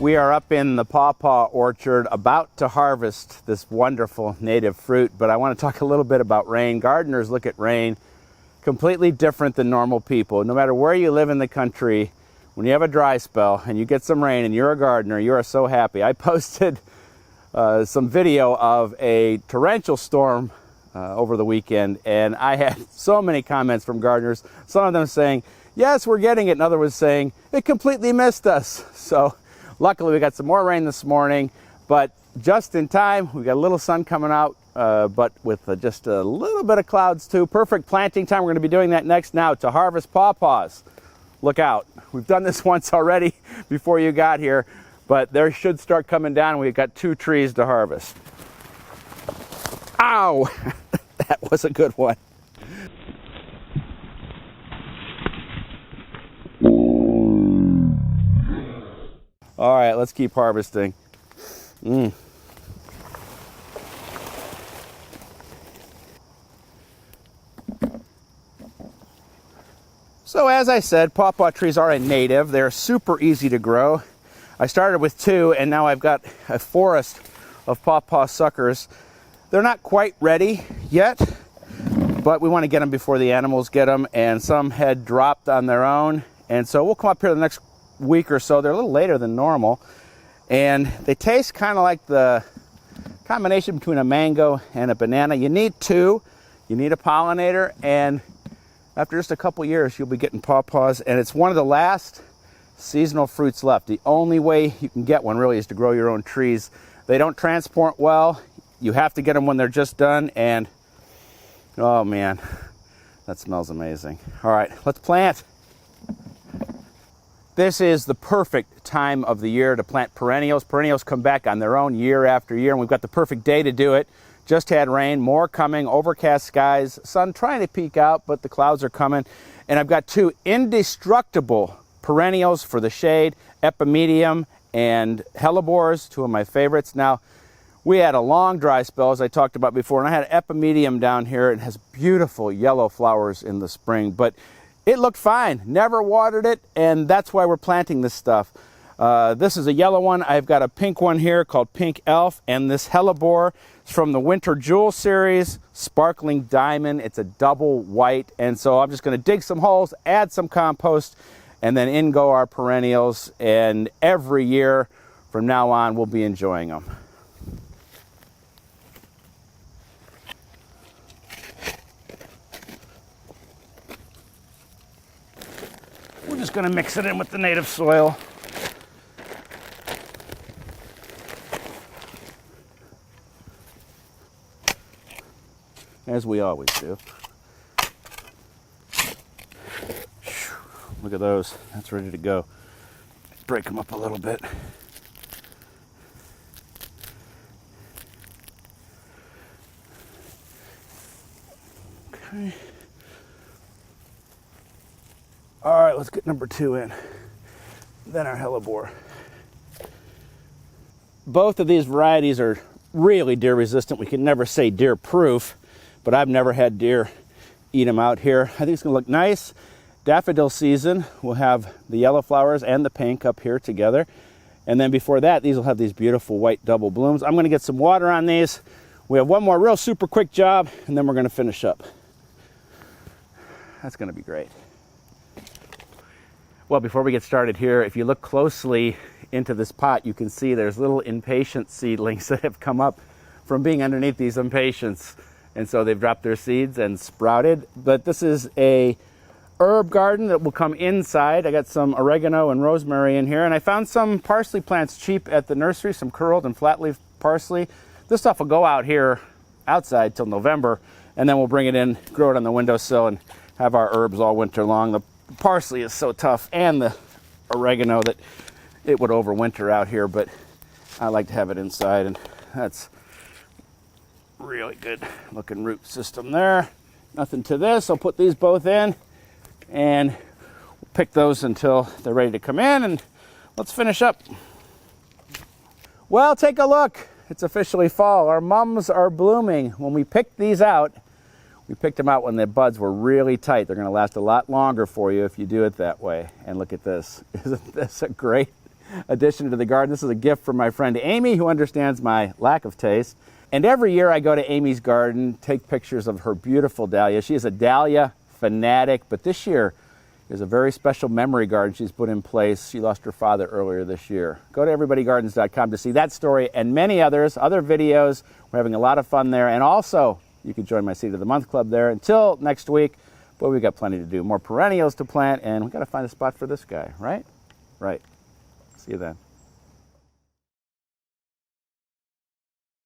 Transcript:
We are up in the pawpaw orchard about to harvest this wonderful native fruit, but I want to talk a little bit about rain. Gardeners look at rain completely different than normal people. No matter where you live in the country, when you have a dry spell and you get some rain and you're a gardener, you are so happy. I posted some video of a torrential storm over the weekend, and I had so many comments from gardeners, some of them saying, yes, we're getting it, and others saying, it completely missed us. So luckily we got some more rain this morning, but just in time. We got a little sun coming out, but with just a little bit of clouds too. Perfect planting time. We're going to be doing that next now to harvest pawpaws. Look out. We've done this once already before you got here, but they should start coming down. We've got 2 trees to harvest. Ow! That was a good one. All right, let's keep harvesting. So as I said, pawpaw trees are a native. They're super easy to grow. I started with 2 and now I've got a forest of pawpaw suckers. They're not quite ready yet, but we want to get them before the animals get them, and some had dropped on their own. And so we'll come up here the next week or so. They're a little later than normal, and they taste kind of like the combination between a mango and a banana. You need 2. You need a pollinator, and after just a couple years, you'll be getting pawpaws, and it's one of the last seasonal fruits left. The only way you can get one really is to grow your own trees. They don't transport well. You have to get them when they're just done, and oh man, that smells amazing. All right, let's plant. This is the perfect time of the year to plant perennials. Perennials come back on their own year after year, and we've got the perfect day to do it. Just had rain, more coming, overcast skies, sun trying to peek out, but the clouds are coming. And I've got 2 indestructible perennials for the shade, epimedium and hellebores, 2 of my favorites. Now, we had a long dry spell, as I talked about before, and I had epimedium down here. It has beautiful yellow flowers in the spring, but it looked fine. Never watered it, and that's why we're planting this stuff. This is a yellow one. I've got a pink one here called Pink Elf, and this hellebore is from the Winter Jewel series, Sparkling Diamond. It's a double white, and so I'm just going to dig some holes, add some compost, and then in go our perennials, and every year from now on we'll be enjoying them. We're just going to mix it in with the native soil. As we always do. Look at those. That's ready to go. Break them up a little bit. Okay. All right, let's get number 2 in. Then our hellebore. Both of these varieties are really deer resistant. We can never say deer proof, but I've never had deer eat them out here. I think it's gonna look nice. Daffodil season, we'll have the yellow flowers and the pink up here together. And then before that, these will have these beautiful white double blooms. I'm gonna get some water on these. We have one more real super quick job, and then we're gonna finish up. That's gonna be great. Well, before we get started here, if you look closely into this pot, you can see there's little impatient seedlings that have come up from being underneath these impatiens. And so they've dropped their seeds and sprouted. But this is a herb garden that will come inside. I got some oregano and rosemary in here, and I found some parsley plants cheap at the nursery, some curled and flat leaf parsley. This stuff will go out here outside till November, and then we'll bring it in, grow it on the windowsill, and have our herbs all winter long. The parsley is so tough, and the oregano, that it would overwinter out here, but I like to have it inside, and that's really good looking root system there. Nothing to this. I'll put these both in, and we'll pick those until they're ready to come in, and let's finish up. Well, take a look. It's officially fall. Our mums are blooming. When we picked these out, we picked them out when the buds were really tight. They're going to last a lot longer for you if you do it that way. And look at this. Isn't this a great addition to the garden. This is a gift from my friend Amy, who understands my lack of taste. And every year I go to Amy's garden, take pictures of her beautiful dahlia. She is a dahlia fanatic, but this year is a very special memory garden she's put in place. She lost her father earlier this year. Go to everybodygardens.com to see that story and many others, other videos. We're having a lot of fun there. And also, you can join my Seed of the Month Club there. Until next week, boy, we've got plenty to do. More perennials to plant, and we've got to find a spot for this guy, right? Right. See you then.